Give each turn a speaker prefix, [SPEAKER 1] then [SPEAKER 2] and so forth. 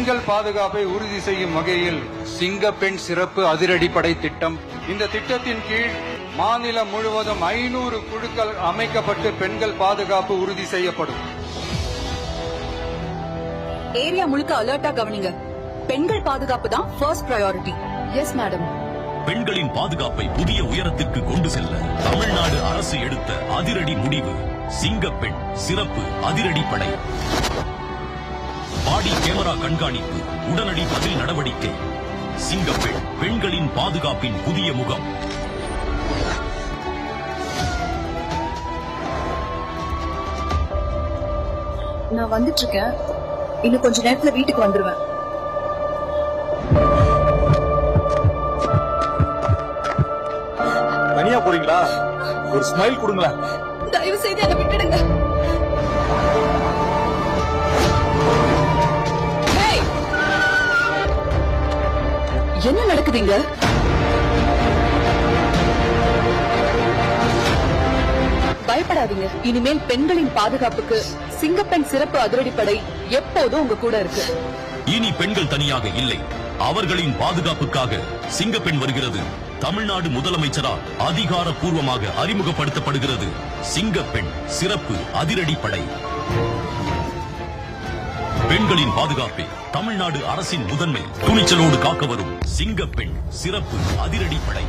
[SPEAKER 1] பெண்கள் பாதுகாப்பை உறுதி செய்யும் வகையில் சிங்கப்பெண் சிறப்பு அதிரடிப்படை திட்டம். இந்த திட்டத்தின் கீழ் மாநிலம் முழுவதும் 500 குழுக்கள் அமைக்கப்பட்டு பெண்கள் பாதுகாப்பு உறுதி செய்யப்படும்.
[SPEAKER 2] ஏரியா முழுக்க அலர்ட்டா கவனிங்க. பெண்கள் பாதுகாப்பு தான் ஃபர்ஸ்ட் பிரையாரிட்டி. Yes madam.
[SPEAKER 3] பெண்களின் பாதுகாப்பை புதிய உயரத்திற்கு கொண்டு செல்ல தமிழ்நாடு அரசு எடுத்த அதிரடி முடிவு சிங்கப்பெண் சிறப்பு அதிரடிப்படை. பாடி கேமரா கண்காணிப்பு, உடனடி பதில் நடவடிக்கை. சிங்கப்பெண் பெண்களின் பாதுகாப்பின் புதிய முகம்.
[SPEAKER 2] நான் வந்துட்டு இருக்கேன். இன்னும் கொஞ்ச நேரத்துல வீட்டுக்கு வந்துருவேன்.
[SPEAKER 4] தனியா போறீங்களா? ஒரு ஸ்மைல் கொடுங்களா?
[SPEAKER 2] தயவு செய்து என்ன விட்டுடுங்க. என்ன நடக்குதுங்க? பயப்படாதீங்க. இனிமேல் பெண்களின் பாதுகாப்புக்கு சிங்கப்பெண் சிறப்பு அதிரடிப்படை எப்போதும் உங்க கூட இருக்கு.
[SPEAKER 3] இனி பெண்கள் தனியாக இல்லை, அவர்களின் பாதுகாப்புக்காக சிங்கப்பெண் வருகிறது. தமிழ்நாடு முதலமைச்சரால் அதிகாரப்பூர்வமாக அறிமுகப்படுத்தப்படுகிறது சிங்கப்பெண் சிறப்பு அதிரடிப்படை. பெண்களின் பாதுகாப்பை தமிழ்நாடு அரசின் முதன்மை. துணிச்சலோடு காக்க வரும் சிங்கப்பெண் சிறப்பு அதிரடிப்படை.